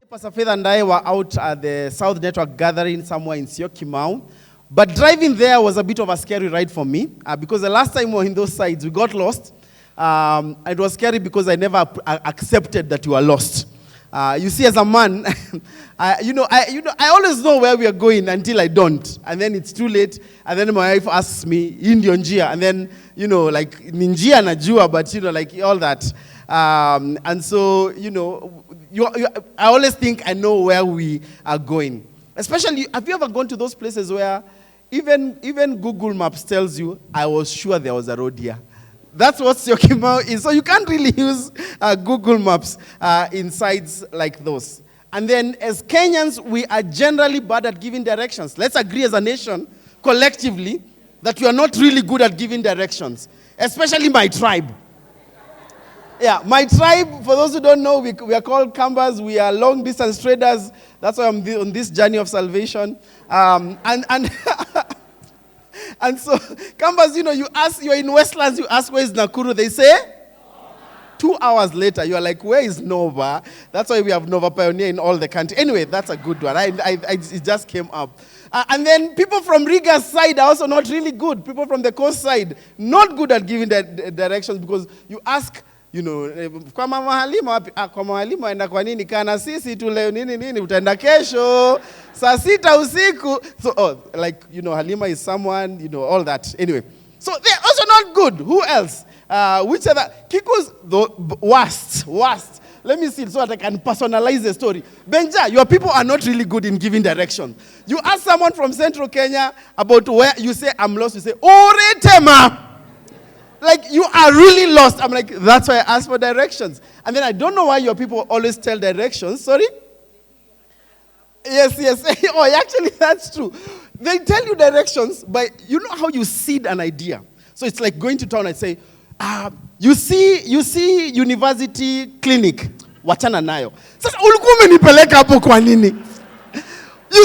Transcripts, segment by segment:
Pastor Faith and I were out at the South Network gathering somewhere in Syokimau. But driving there was a bit of a scary ride for me because the last time we were in those sides, we got lost. It was scary because I never accepted that you are lost. You see, as a man, I always know where we are going until I don't. And then it's too late. And then my wife asks me, Indio njia. And then, like, ninjia najua, but, like all that. And so, I always think I know where we are going. Especially, have you ever gone to those places where even Google Maps tells you, I was sure there was a road here. That's what Syokimau is. So you can't really use Google Maps in sites like those. And then as Kenyans, we are generally bad at giving directions. Let's agree as a nation, collectively, that we are not really good at giving directions. Especially my tribe. Yeah, my tribe, for those who don't know, we are called Kambas. We are long-distance traders. That's why I'm on this journey of salvation. And so, Kambas, you're in Westlands, you ask, where is Nakuru? They say? 2 hours later, you are like, where is Nova? That's why we have Nova Pioneer in all the country. Anyway, that's a good one. It just came up. And then people from Riga's side are also not really good. People from the coast side, not good at giving directions because you ask, kwa mama Halima wapi? Kwa mama Halima enda kwa nini? Kana sisi tu leo nini utaenda kesho saa 6 usiku. So Halima is someone, all that. Anyway, so they're also not good. Who else? Which other? Kiku's the worst. Let me see so that I can personalize the story. Benja, your people are not really good in giving direction. You ask someone from Central Kenya about where you say I'm lost, you say Oretema. Like, you are really lost. I'm like, that's why I asked for directions. And then I don't know why your people always tell directions. Sorry? Yes. Oh, actually, that's true. They tell you directions, but you know how you seed an idea. So it's like going to town and say, you see university clinic. Wachana nayo. Sasa ulikuwa umenipeleka hapo kwa nini? You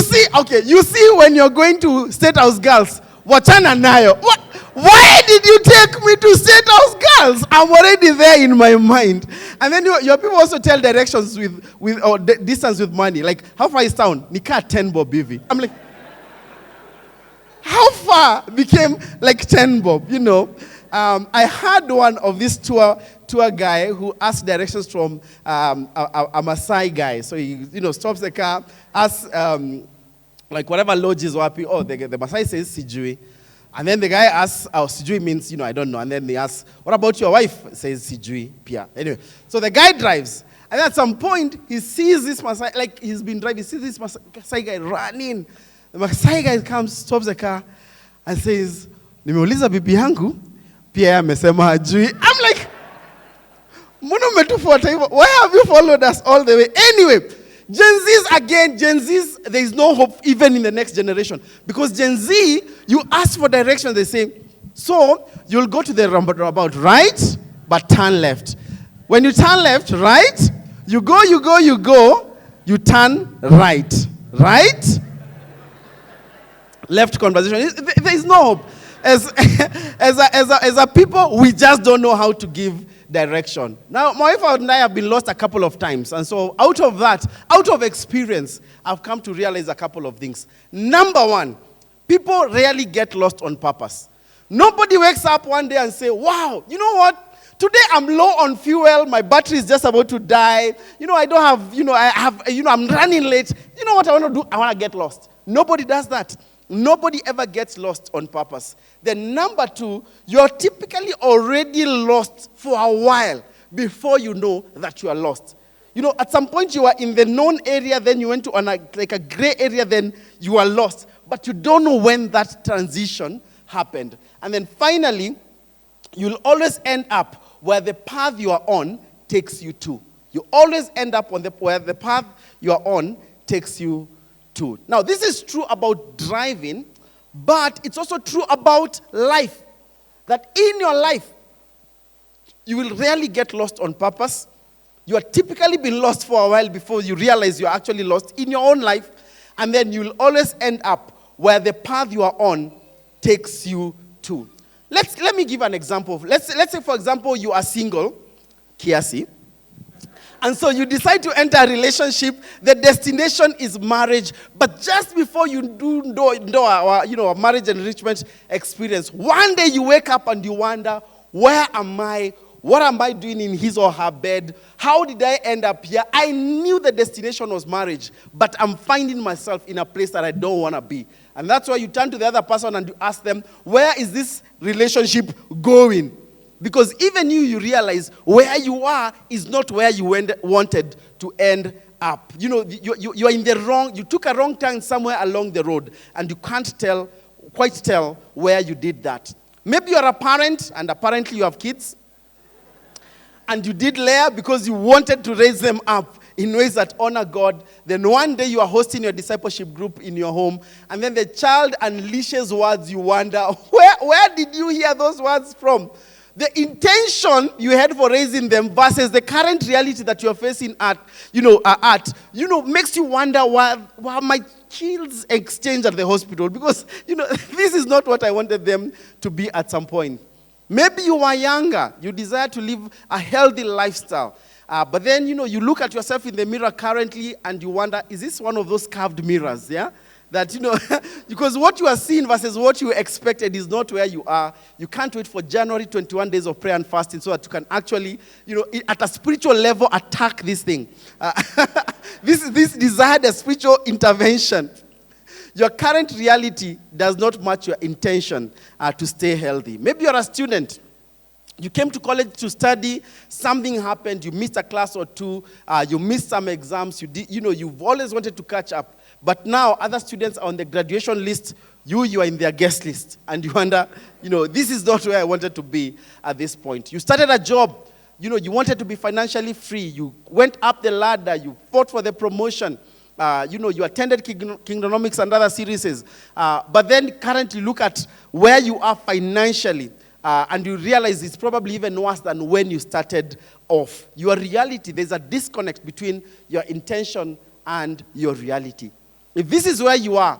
see when you're going to State House Girls. Wachana nayo. What? Why did you take me to State House Girls? I'm already there in my mind. And then your people also tell directions or distance with money. Like, how far is town? Nika 10 bob BV. I'm like, how far became like 10 bob, I had one of this tour guy who asked directions from a Maasai guy. So he, stops the car, asks, like whatever lodge is wapi. Oh, the Maasai says Sijui. And then the guy asks, Sijui means, I don't know. And then they ask, what about your wife? Says Sijui, Pia. Anyway, so the guy drives. And at some point, he sees this Maasai, like he's been driving, he sees this Maasai guy running. The Maasai guy comes, stops the car, and says, nimeuliza bibi yangu, pia amesema hajui. I'm like, mbona umetufuata hivyo? Why have you followed us all the way? Anyway, Gen Zs, there is no hope even in the next generation. Because Gen Z, you ask for direction, they say, so you'll go to the roundabout right, but turn left. When you turn left, right, you go, you turn right. Right? Left conversation. There is no hope. As a people, we just don't know how to give direction. Now, my wife and I have been lost a couple of times. And so out of experience, I've come to realize a couple of things. Number one, people rarely get lost on purpose. Nobody wakes up one day and say, wow, you know what? Today I'm low on fuel. My battery is just about to die. I don't have, I'm running late. You know what I want to do? I want to get lost. Nobody does that. Nobody ever gets lost on purpose. Then number two, you're typically already lost for a while before you know that you are lost. At some point you are in the known area, then you went to a gray area, then you are lost. But you don't know when that transition happened. And then finally, you'll always end up where the path you are on takes you to. You always end up where the path you are on takes you to. Now, this is true about driving, but it's also true about life. That in your life, you will rarely get lost on purpose. You are typically been lost for a while before you realize you're actually lost in your own life. And then you'll always end up where the path you are on takes you to. Let me give an example. Let's say, for example, you are single, Kiasi, And so you decide to enter a relationship. The destination is marriage. But just before you do a marriage enrichment experience, one day you wake up and you wonder, where am I? What am I doing in his or her bed? How did I end up here? I knew the destination was marriage, but I'm finding myself in a place that I don't want to be. And that's why you turn to the other person and you ask them, where is this relationship going? Because even you realize where you are is not where you wanted to end up. You are in the wrong, you took a wrong turn somewhere along the road, and you can't quite tell where you did that. Maybe you're a parent, and apparently you have kids, and you did layer because you wanted to raise them up in ways that honor God. Then one day you are hosting your discipleship group in your home, and then the child unleashes words. You wonder, where did you hear those words from? The intention you had for raising them versus the current reality that you're facing makes you wonder why my kids exchange at the hospital, because this is not what I wanted them to be at some point. Maybe you are younger, you desire to live a healthy lifestyle, but then you look at yourself in the mirror currently and you wonder, is this one of those curved mirrors? Yeah. That, because what you are seeing versus what you expected is not where you are. You can't wait for January 21 days of prayer and fasting so that you can actually, at a spiritual level, attack this thing. This desired a spiritual intervention. Your current reality does not match your intention to stay healthy. Maybe you're a student. You came to college to study, something happened, you missed a class or two, you missed some exams, you've always wanted to catch up. But now other students are on the graduation list, you are in their guest list. And you wonder, this is not where I wanted to be at this point. You started a job, you wanted to be financially free. You went up the ladder, you fought for the promotion. You attended Kingdonomics and other series. But then currently look at where you are financially. And you realize it's probably even worse than when you started off. Your reality, there's a disconnect between your intention and your reality. If this is where you are,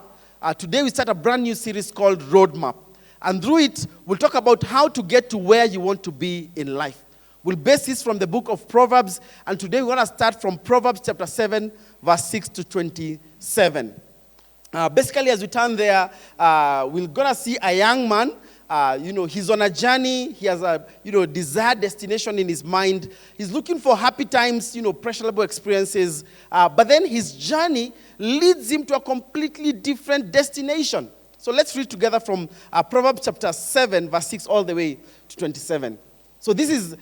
today we start a brand new series called Roadmap. And through it, we'll talk about how to get to where you want to be in life. We'll base this from the book of Proverbs. And today we're going to start from Proverbs chapter 7, verse 6 to 27. Basically, as we turn there, we're going to see a young man. He's on a journey. He has a, desired destination in his mind. He's looking for happy times, pleasurable experiences. But then his journey leads him to a completely different destination. So let's read together from Proverbs chapter 7, verse 6 all the way to 27. So this is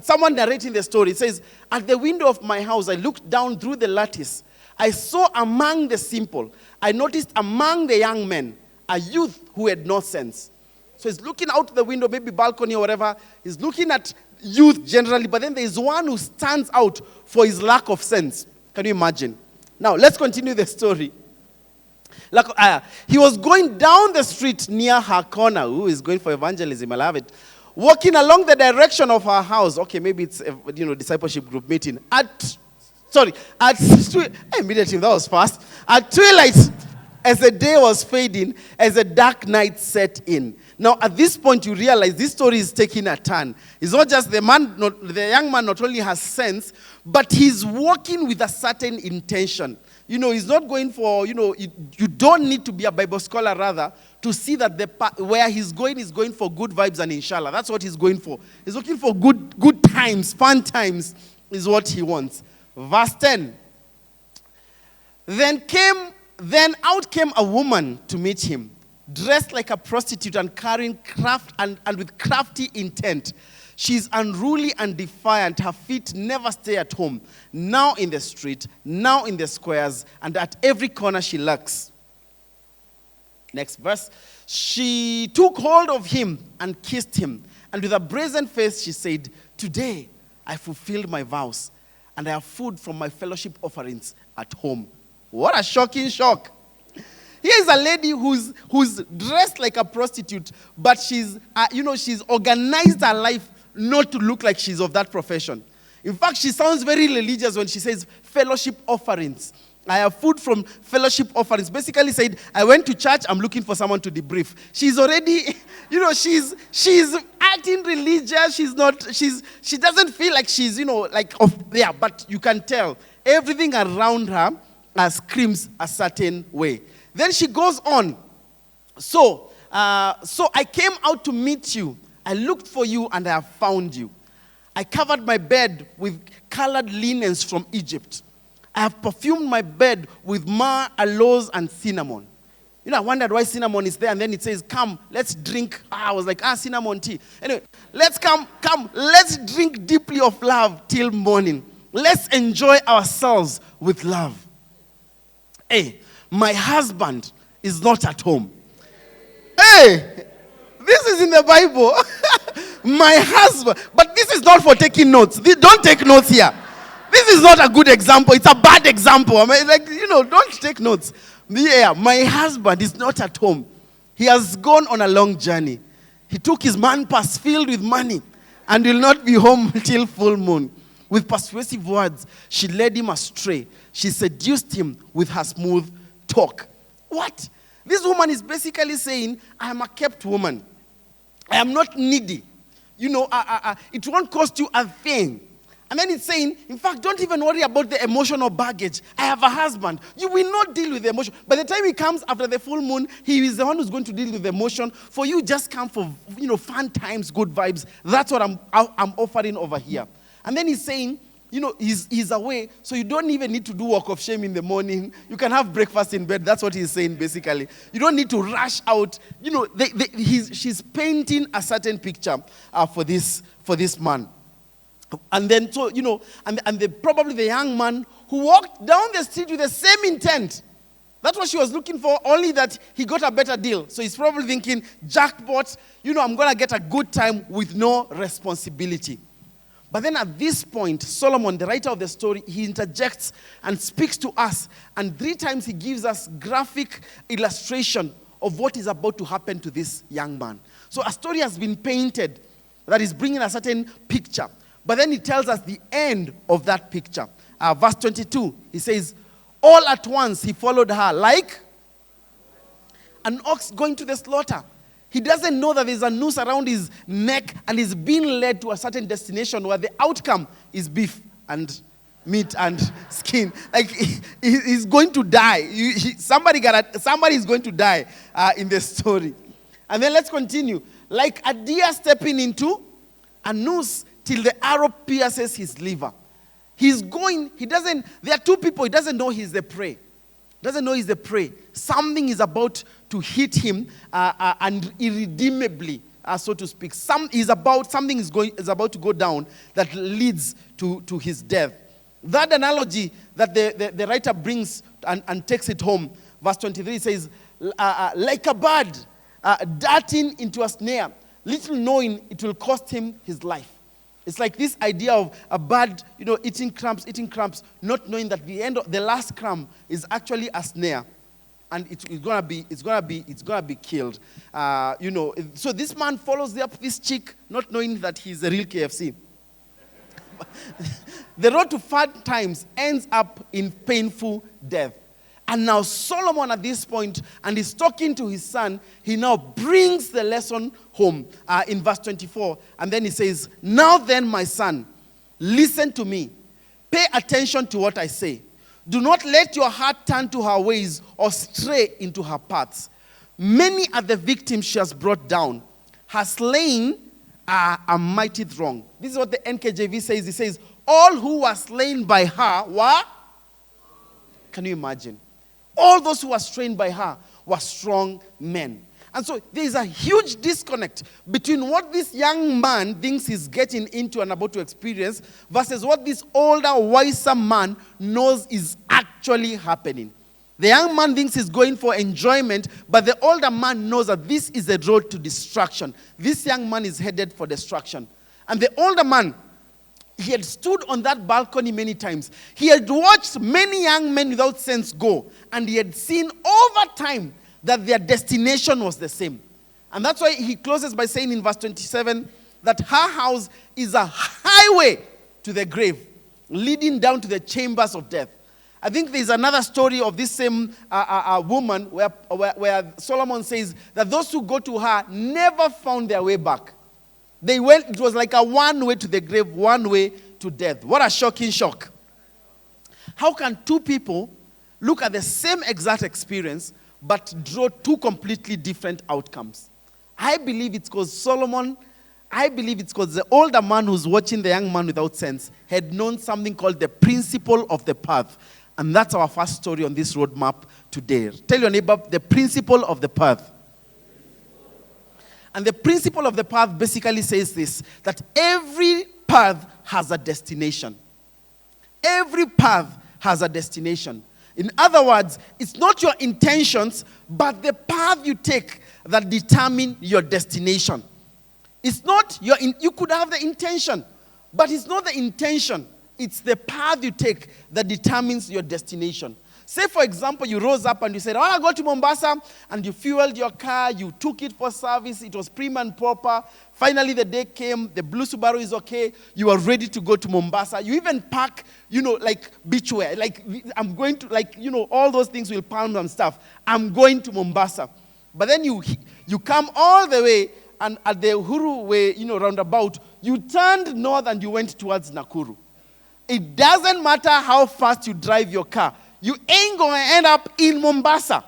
someone narrating the story. It says, "At the window of my house, I looked down through the lattice. I saw among the simple. I noticed among the young men a youth who had no sense." So he's looking out the window, maybe balcony or whatever. He's looking at youth generally, but then there's one who stands out for his lack of sense. Can you imagine? Now, let's continue the story. He was going down the street near her corner. Who is going for evangelism? I love it. Walking along the direction of her house. Okay, maybe it's a discipleship group meeting. Immediately, that was fast. At twilight, as the day was fading, as the dark night set in. Now, at this point, you realize this story is taking a turn. It's not just the young man not only has sense, but he's walking with a certain intention. He's not going for, you don't need to be a Bible scholar, rather, to see that where he's going for good vibes and inshallah. That's what he's going for. He's looking for good times, fun times is what he wants. Verse 10. Then out came a woman to meet him, dressed like a prostitute and carrying craft and with crafty intent. She's unruly and defiant. Her feet never stay at home. Now in the street, now in the squares, and at every corner she lurks. Next verse. She took hold of him and kissed him. And with a brazen face she said, "Today I fulfilled my vows, and I have food from my fellowship offerings at home." What a shocking shock. Here is a lady who's dressed like a prostitute, but she's organized her life not to look like she's of that profession. In fact, she sounds very religious when she says fellowship offerings. I have food from fellowship offerings. Basically said, I went to church, I'm looking for someone to debrief. She's already, acting religious. She doesn't feel like she's, like of there, but you can tell everything around her screams a certain way. Then she goes on. So I came out to meet you. I looked for you and I have found you. I covered my bed with colored linens from Egypt. I have perfumed my bed with myrrh, aloes, and cinnamon. I wondered why cinnamon is there, and then it says, come, let's drink. I was like, cinnamon tea. Anyway, let's come, let's drink deeply of love till morning. Let's enjoy ourselves with love. Hey, my husband is not at home. Hey, this is in the Bible. My husband. But this is not for taking notes. Don't take notes here. This is not a good example. It's a bad example. I mean, don't take notes. Yeah, my husband is not at home. He has gone on a long journey. He took his man purse filled with money and will not be home till full moon. With persuasive words, she led him astray. She seduced him with her smooth talk. What? This woman is basically saying, I am a kept woman. I am not needy. It won't cost you a thing. And then it's saying, in fact, don't even worry about the emotional baggage. I have a husband. You will not deal with the emotion. By the time he comes after the full moon, he is the one who's going to deal with the emotion. For you, just come for, fun times, good vibes. That's what I'm offering over here. And then he's saying, he's away, so you don't even need to do walk of shame in the morning. You can have breakfast in bed. That's what he's saying, basically. You don't need to rush out. She's painting a certain picture for this man. And then, probably the young man who walked down the street with the same intent. That's what she was looking for, only that he got a better deal. So he's probably thinking, jackpot, I'm going to get a good time with no responsibility. But then at this point, Solomon, the writer of the story, he interjects and speaks to us. And 3 times he gives us graphic illustration of what is about to happen to this young man. So a story has been painted that is bringing a certain picture. But then he tells us the end of that picture. Verse 22, he says, all at once he followed her like an ox going to the slaughter. He doesn't know that there's a noose around his neck and he's being led to a certain destination where the outcome is beef and meat and skin. Like he's going to die. Somebody is going to die in the story. And then let's continue. Like a deer stepping into a noose till the arrow pierces his liver. There are 2 people, he doesn't know he's the prey. Something is about to hit him and irredeemably, so to speak. Something is about to go down that leads to his death. That analogy that the writer brings and takes it home, verse 23 says, like a bird darting into a snare, little knowing it will cost him his life. It's like this idea of a bird, eating crumbs, not knowing that the last crumb is actually a snare, and it's gonna be killed. So this man follows up this chick, not knowing that he's a real KFC. The road to fat times ends up in painful death. And now Solomon at this point, and he's talking to his son, he now brings the lesson home in verse 24. And then he says, now then, my son, listen to me. Pay attention to what I say. Do not let your heart turn to her ways or stray into her paths. Many are the victims she has brought down. Her slain are a mighty throng. This is what the NKJV says. It says, all who were slain by her were... Can you imagine? All those who were slain by her were strong men. And so there is a huge disconnect between what this young man thinks he's getting into and about to experience versus what this older, wiser man knows is actually happening. The young man thinks he's going for enjoyment, but the older man knows that this is a road to destruction. This young man is headed for destruction. And the older man, he had stood on that balcony many times. He had watched many young men without sense go. And he had seen over time that their destination was the same. And that's why he closes by saying in verse 27 that her house is a highway to the grave, leading down to the chambers of death. I think there's another story of this same woman where Solomon says that those who go to her never found their way back. It was like a one way to the grave, one way to death. What a shocking shock. How can two people look at the same exact experience but draw two completely different outcomes? I believe it's because the older man who's watching the young man without sense had known something called the principle of the path. And that's our first story on this roadmap today. Tell your neighbor, the principle of the path. And the principle of the path basically says this, that every path has a destination. Every path has a destination. In other words, it's not your intentions, but the path you take that determine your destination. It's not you could have the intention, but it's not the intention. It's the path you take that determines your destination. Say, for example, you rose up and you said, I want to go to Mombasa, and you fueled your car, you took it for service, it was prim and proper. Finally, the day came, the blue Subaru is okay, you are ready to go to Mombasa. You even pack, like beachwear, like I'm going to, all those things will palm and stuff. I'm going to Mombasa. But then you come all the way, and at the Uhuru way, roundabout, you turned north and you went towards Nakuru. It doesn't matter how fast you drive your car. You ain't going to end up in Mombasa.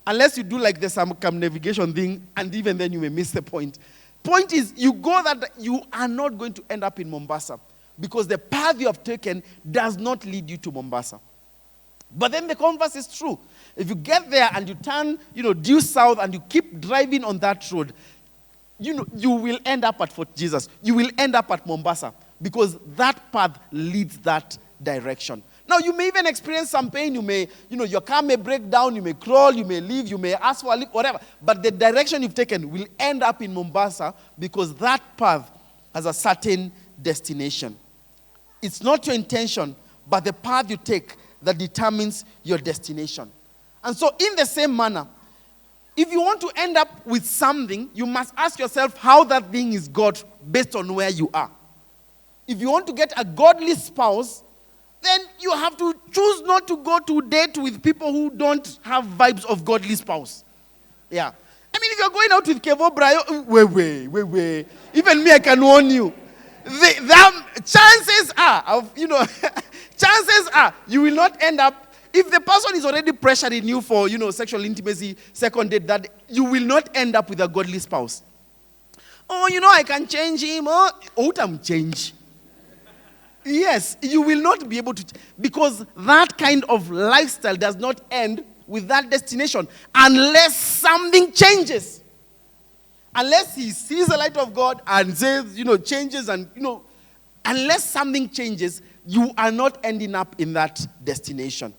Unless you do like the circumnavigation thing, and even then you may miss the point. Point is, you are not going to end up in Mombasa because the path you have taken does not lead you to Mombasa. But then the converse is true. If you get there and you turn, due south and you keep driving on that road, you will end up at Fort Jesus. You will end up at Mombasa because that path leads that direction. Now, you may even experience some pain. You may, your car may break down. You may crawl. You may leave. You may ask for a lift, whatever. But the direction you've taken will end up in Mombasa because that path has a certain destination. It's not your intention, but the path you take that determines your destination. And so, in the same manner, if you want to end up with something, you must ask yourself how that thing is got based on where you are. If you want to get a godly spouse, then you have to choose not to go to date with people who don't have vibes of godly spouse. Yeah. I mean, if you're going out with Kevo Brayo, wait. Even me, I can warn you. Chances are, you will not end up, if the person is already pressuring you for, sexual intimacy, second date, that you will not end up with a godly spouse. Oh, I can change him. I'm change. Yes, you will not be able to, because that kind of lifestyle does not end with that destination unless something changes. Unless he sees the light of God and says, changes and, unless something changes, you are not ending up in that destination.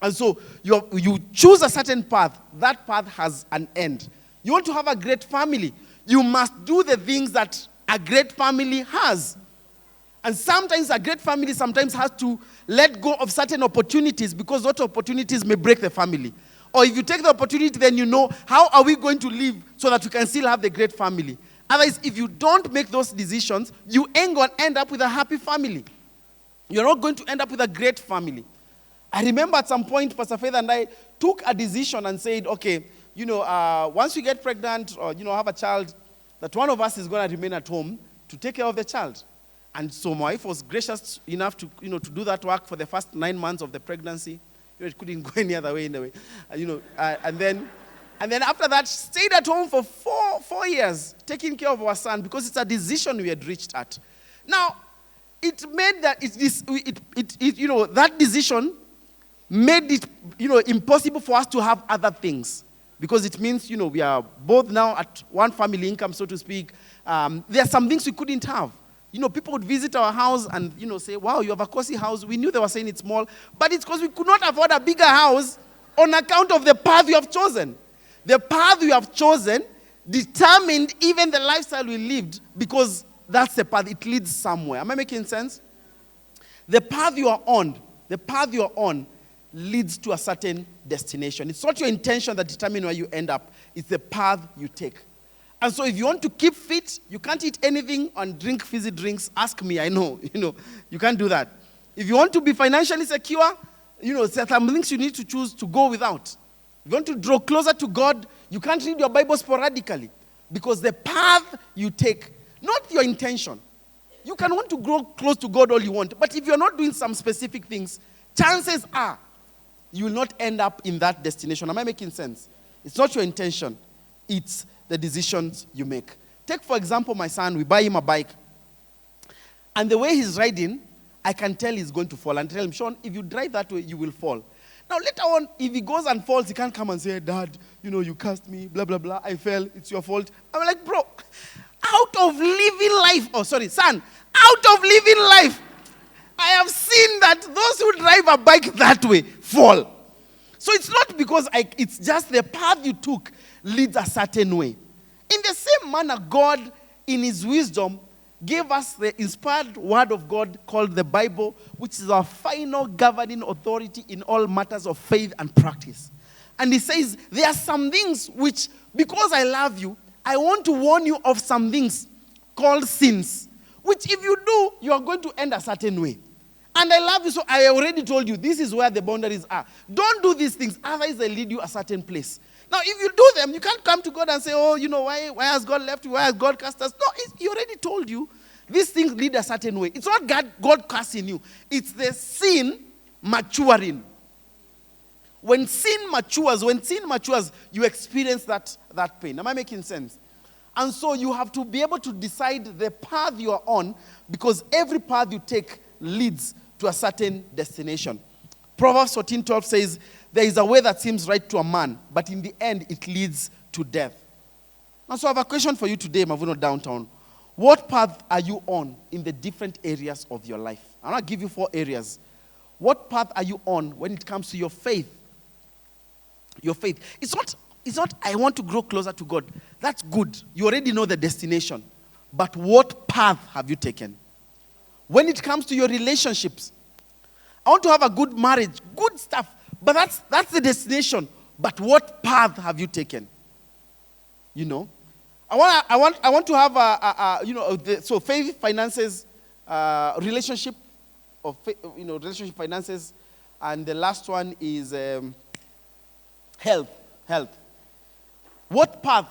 And so you choose a certain path. That path has an end. You want to have a great family. You must do the things that a great family has. And sometimes a great family has to let go of certain opportunities because those opportunities may break the family. Or if you take the opportunity, then how are we going to live so that we can still have the great family. Otherwise, if you don't make those decisions, you ain't going to end up with a happy family. You're not going to end up with a great family. I remember at some point, Pastor Faith and I took a decision and said, okay, once we get pregnant or, have a child, that one of us is going to remain at home to take care of the child. And so my wife was gracious enough to, to do that work for the first 9 months of the pregnancy. It couldn't go any other way in a way. And then after that, stayed at home for four years, taking care of our son because it's a decision we had reached at. Now, it made that that decision made it impossible for us to have other things because it means we are both now at one family income, so to speak. There are some things we couldn't have. People would visit our house and, say, wow, you have a cozy house. We knew they were saying it's small, but it's because we could not afford a bigger house on account of the path we have chosen. The path we have chosen determined even the lifestyle we lived because that's the path. It leads somewhere. Am I making sense? The path you are on leads to a certain destination. It's not your intention that determines where you end up. It's the path you take. And so if you want to keep fit, you can't eat anything and drink fizzy drinks. Ask me, I know. You can't do that. If you want to be financially secure, there are some things you need to choose to go without. If you want to draw closer to God, you can't read your Bible sporadically because the path you take not your intention. You can want to grow close to God all you want, but if you're not doing some specific things, chances are you will not end up in that destination. Am I making sense? It's not your intention. It's the decisions you make. Take, for example, my son. We buy him a bike. And the way he's riding, I can tell he's going to fall. And tell him, Sean, if you drive that way, you will fall. Now, later on, if he goes and falls, he can't come and say, Dad, you cursed me, blah, blah, blah. I fell. It's your fault. I'm like, bro, out of living life, son, out of living life, I have seen that those who drive a bike that way fall. So it's not because it's just the path you took leads a certain way. In the same manner, God, in his wisdom, gave us the inspired word of God called the Bible, which is our final governing authority in all matters of faith and practice. And he says, there are some things which, because I love you, I want to warn you of some things called sins, which if you do, you are going to end a certain way. And I love you, so I already told you, this is where the boundaries are. Don't do these things, otherwise they lead you a certain place. Now, if you do them, you can't come to God and say, why has God left you? Why has God cast us? No, he already told you. These things lead a certain way. It's not God casting you. It's the sin maturing. When sin matures, you experience that pain. Am I making sense? And so you have to be able to decide the path you are on, because every path you take leads to a certain destination. Proverbs 14:12 says, there is a way that seems right to a man, but in the end it leads to death. And so I have a question for you today, Mavuno Downtown. What path are you on in the different areas of your life? I'm going to give you 4 areas. What path are you on when it comes to your faith? Your faith. It's not I want to grow closer to God. That's good. You already know the destination. But what path have you taken? When it comes to your relationships, I want to have a good marriage, good stuff. But that's the destination. But what path have you taken? I want to have so faith, finances, relationship, relationship, finances, and the last one is health. What path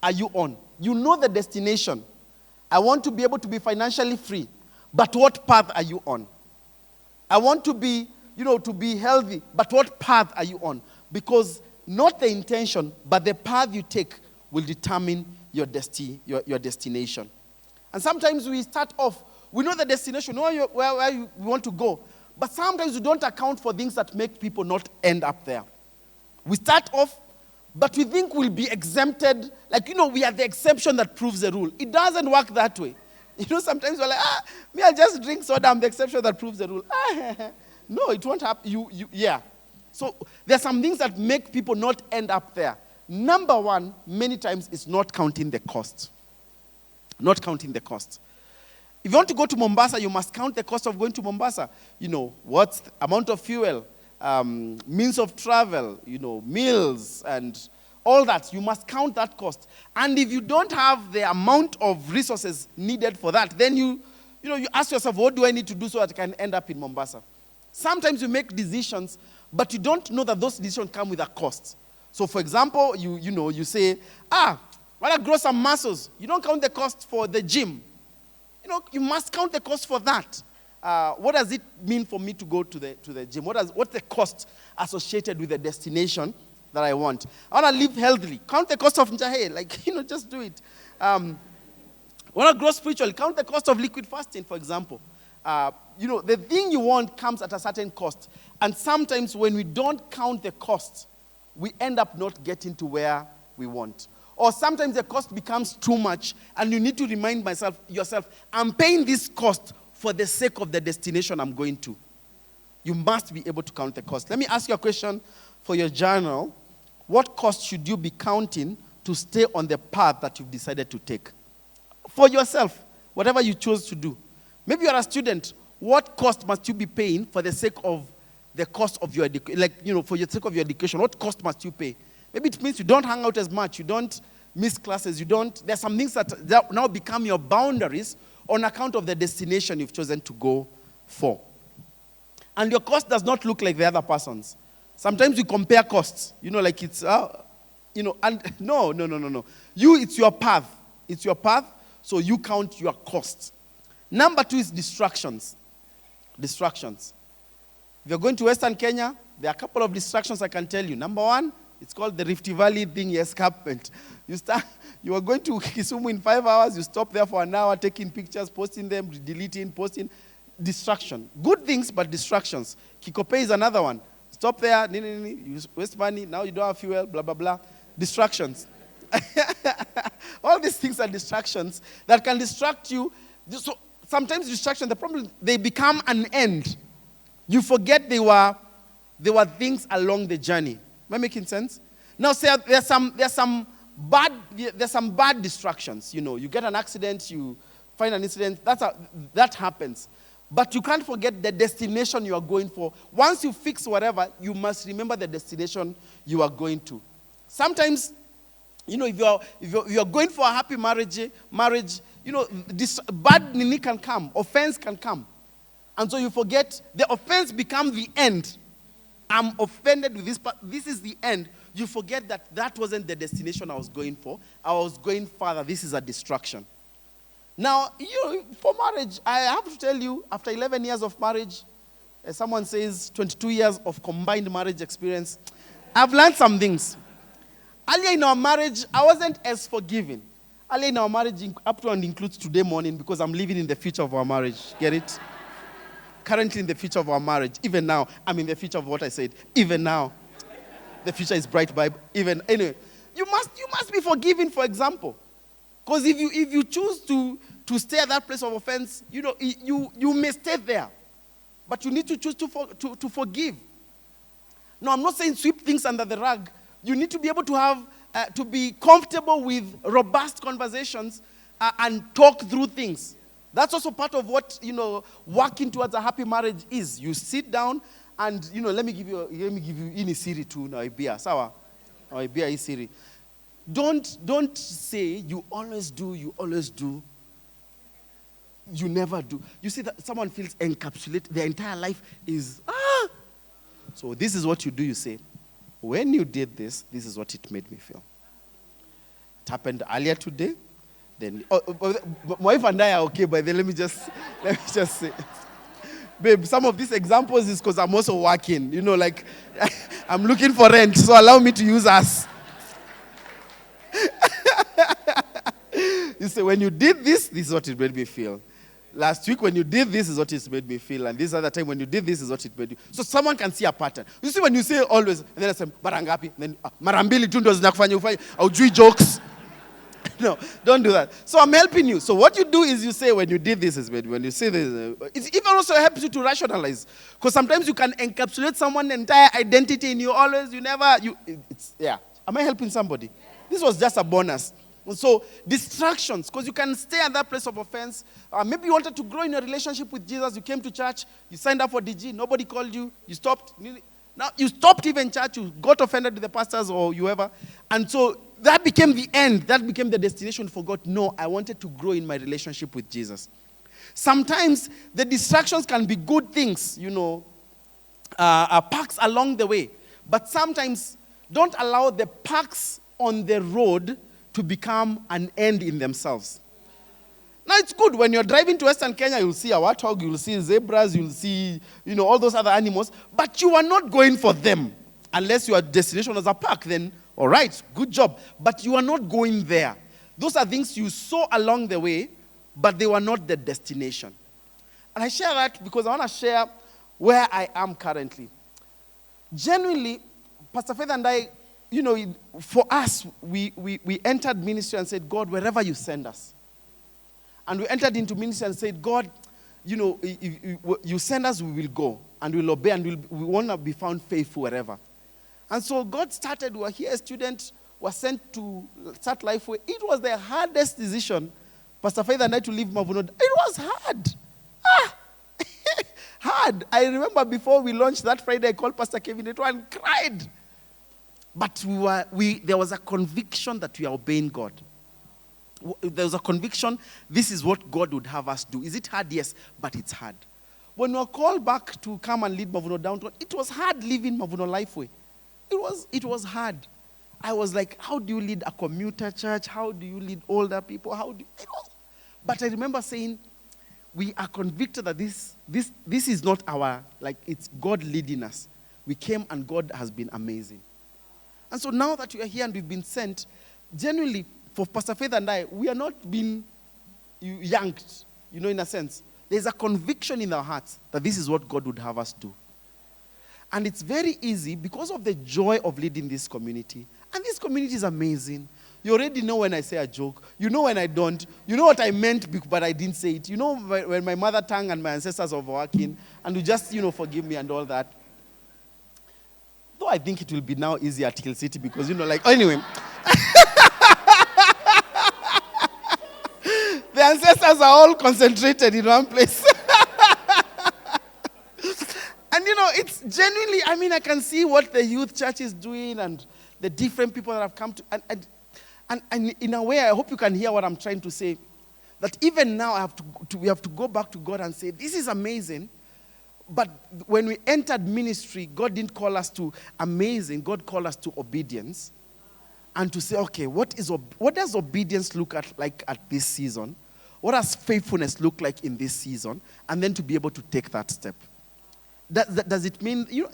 are you on? You know the destination. I want to be able to be financially free, but what path are you on? I want to be, to be healthy, but what path are you on? Because not the intention, but the path you take will determine your destination. And sometimes we start off, we know the destination, where we want to go, but sometimes we don't account for things that make people not end up there. We start off, but we think we'll be exempted, we are the exception that proves the rule. It doesn't work that way. Sometimes we're like, I'll just drink soda, I'm the exception that proves the rule. No, it won't happen. Yeah. So there are some things that make people not end up there. Number one, many times, is not counting the cost. Not counting the cost. If you want to go to Mombasa, you must count the cost of going to Mombasa. What's the amount of fuel, means of travel, meals, and all that. You must count that cost. And if you don't have the amount of resources needed for that, then you ask yourself, what do I need to do so that I can end up in Mombasa? Sometimes you make decisions, but you don't know that those decisions come with a cost. So, for example, you say, I want to grow some muscles. You don't count the cost for the gym. You must count the cost for that. What does it mean for me to go to the gym? What's the cost associated with the destination that I want? I want to live healthily. Count the cost of njahe. Just do it. I want to grow spiritually. Count the cost of liquid fasting, for example. The thing you want comes at a certain cost. And sometimes when we don't count the cost, we end up not getting to where we want. Or sometimes the cost becomes too much, and you need to remind yourself, I'm paying this cost for the sake of the destination I'm going to. You must be able to count the cost. Let me ask you a question for your journal. What cost should you be counting to stay on the path that you've decided to take? For yourself, whatever you chose to do. Maybe you're a student. What cost must you be paying for the sake of the cost of your education? For the sake of your education, what cost must you pay? Maybe it means you don't hang out as much. You don't miss classes. There's some things that now become your boundaries on account of the destination you've chosen to go for. And your cost does not look like the other person's. Sometimes we compare costs. it's, and no. It's your path. It's your path. So you count your costs. Number 2 is distractions. Distractions. If you're going to Western Kenya, there are a couple of distractions I can tell you. Number 1, it's called the Rift Valley thing escarpment. You are going to Kisumu in 5 hours, you stop there for an hour, taking pictures, posting them, deleting, posting. Distraction. Good things, but distractions. Kikope is another one. Stop there, you waste money, now you don't have fuel, blah, blah, blah. Distractions. All these things are distractions that can distract you. So sometimes distraction, the problem, they become an end. You forget they were things along the journey. Am I making sense? Now, say there's some bad distractions. You get an accident, you find an incident, that happens. But you can't forget the destination you are going for. Once you fix whatever, you must remember the destination you are going to. Sometimes, if you're going for a happy marriage, this bad nini can come, offense can come. And so you forget, the offense becomes the end. I'm offended with this, but this is the end. You forget that wasn't the destination I was going for. I was going further. This is a distraction. Now, for marriage, I have to tell you, after 11 years of marriage, as someone says, 22 years of combined marriage experience, I've learned some things. Earlier in our marriage, I wasn't as forgiving. Earlier in our marriage, up to and includes today morning, because I'm living in the future of our marriage. Get it? Currently in the future of our marriage. Even now, I'm in the future of what I said. Even now, the future is bright. Anyway, you must be forgiving, for example. Because if you choose to stay at that place of offense, you may stay there. But you need to choose to forgive. No, I'm not saying sweep things under the rug. You need to be able to have, to be comfortable with robust conversations and talk through things. That's also part of what, working towards a happy marriage is. You sit down and, let me give you in Siri too, now Ibia, sawa? Now Ibia is Siri. Don't say you always do, you never do. You see that someone feels encapsulated, their entire life is, So this is what you do, you say, when you did this, this is what it made me feel. It happened earlier today. Then, my wife and I are okay, but then let me just say, babe, some of these examples is because I'm also working. I'm looking for rent, so allow me to use us. You say, when you did this is what it made me feel. Last week, when you did this is what it made me feel. And this other time, when you did this is what it made you. So someone can see a pattern. You see, when you say always, and then I say, barangapi, then marambili tu ndo zinakufanya ufanye, aujui jokes. No, don't do that. So I'm helping you. So what you do is you say, when you did this is made. When you say this, it even also helps you to rationalize. Because sometimes you can encapsulate someone's entire identity in you always, Am I helping somebody? This was just a bonus. So distractions, because you can stay at that place of offense. Maybe you wanted to grow in your relationship with Jesus. You came to church. You signed up for DG. Nobody called you. You stopped. Now you stopped even church. You got offended with the pastors or whoever. And so that became the end. That became the destination for God. No, I wanted to grow in my relationship with Jesus. Sometimes the distractions can be good things, parks along the way. But sometimes don't allow the parks on the road to become an end in themselves. Now, it's good when you're driving to Western Kenya, you'll see a warthog, you'll see zebras, you'll see, all those other animals, but you are not going for them. Unless your destination was a park, then, all right, good job. But you are not going there. Those are things you saw along the way, but they were not the destination. And I share that because I want to share where I am currently. Genuinely, Pastor Faith and I, for us, we entered ministry and said, God, wherever you send us. And we entered into ministry and said, God, if you send us, we will go. And we'll obey, and we want to be found faithful wherever. And so God started, we were here, a student was sent to start Lifeway. It was the hardest decision, Pastor Faith and I, to leave Mavuno. It was hard. Hard. I remember before we launched that Friday, I called Pastor Kevin and cried. But there was a conviction that we are obeying God. There was a conviction, this is what God would have us do. Is it hard? Yes, but it's hard. When we were called back to come and lead Mavuno Downtown, it was hard leaving Mavuno Lifeway. It was hard. I was like, how do you lead a commuter church? How do you lead older people? But I remember saying, we are convicted that this is not our, like, it's God leading us. We came and God has been amazing. And so now that we are here and we've been sent, genuinely, for Pastor Faith and I, we are not being yanked, in a sense. There's a conviction in our hearts that this is what God would have us do. And it's very easy because of the joy of leading this community. And this community is amazing. You already know when I say a joke. You know when I don't. You know what I meant, but I didn't say it. You know when my mother tongue and my ancestors are working, and you just, forgive me and all that. Though I think it will be now easier at Hill City because, anyway. The ancestors are all concentrated in one place. And, it's genuinely, I can see what the youth church is doing and the different people that have come to, and in a way, I hope you can hear what I'm trying to say. That even now, we have to go back to God and say, this is amazing. But when we entered ministry, God didn't call us to amazing. God called us to obedience. And to say, okay, what does obedience look like at this season? What does faithfulness look like in this season? And then to be able to take that step. Does it mean, you're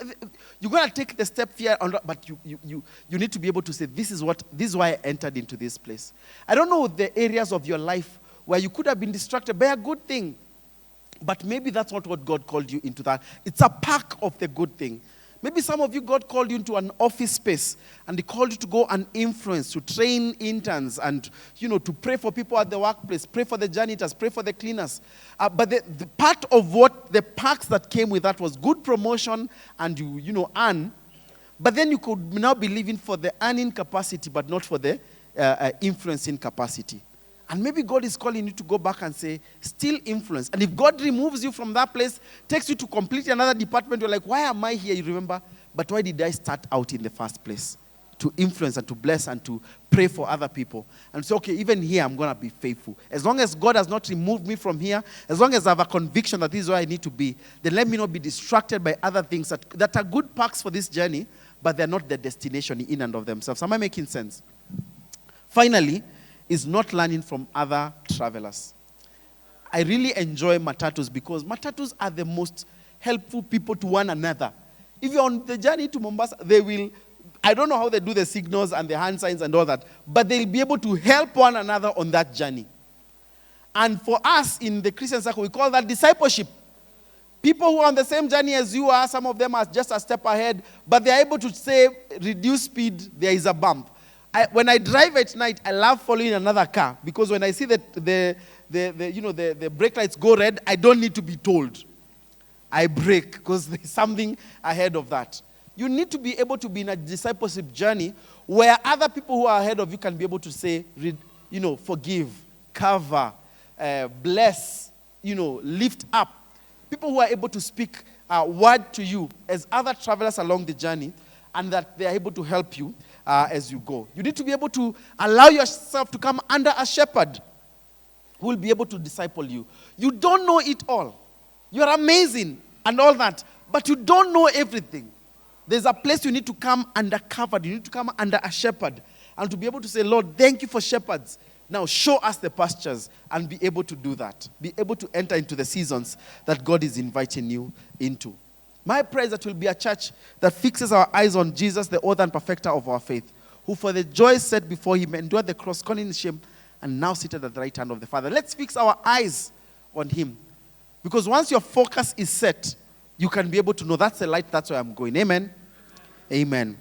going to take the step here, but you need to be able to say, this is why I entered into this place. I don't know the areas of your life where you could have been distracted by a good thing, but maybe that's not what God called you into that. It's a part of the good thing. Maybe some of you, God called you into an office space, and He called you to go and influence, to train interns, and, to pray for people at the workplace, pray for the janitors, pray for the cleaners. But the part of what the perks that came with that was good promotion, and you earn. But then you could now be living for the earning capacity, but not for the influencing capacity. And maybe God is calling you to go back and say, still influence. And if God removes you from that place, takes you to completely another department, you're like, why am I here? You remember, but why did I start out in the first place? To influence and to bless and to pray for other people. And say, okay, even here, I'm going to be faithful. As long as God has not removed me from here, as long as I have a conviction that this is where I need to be, then let me not be distracted by other things that are good perks for this journey, but they're not the destination in and of themselves. Am I making sense? Finally, is not learning from other travelers. I really enjoy matatus because matatus are the most helpful people to one another. If you're on the journey to Mombasa, I don't know how they do the signals and the hand signs and all that, but they'll be able to help one another on that journey. And for us in the Christian circle, we call that discipleship. People who are on the same journey as you are, some of them are just a step ahead, but they're able to say, reduce speed, there is a bump. When I drive at night, I love following another car because when I see that the brake lights go red, I don't need to be told. I brake because there's something ahead of that. You need to be able to be in a discipleship journey where other people who are ahead of you can be able to say, forgive, cover, bless, lift up. People who are able to speak a word to you as other travelers along the journey, and that they are able to help you as you go. You need to be able to allow yourself to come under a shepherd who will be able to disciple you. You don't know it all. You're amazing and all that, but you don't know everything. There's a place you need to come under covered. You need to come under a shepherd and to be able to say, Lord, thank you for shepherds. Now show us the pastures and be able to do that. Be able to enter into the seasons that God is inviting you into. My prayer is that we'll be a church that fixes our eyes on Jesus, the author and perfecter of our faith, who for the joy set before him endured the cross, scorning the shame, and now seated at the right hand of the Father. Let's fix our eyes on him. Because once your focus is set, you can be able to know that's the light, that's where I'm going. Amen? Amen.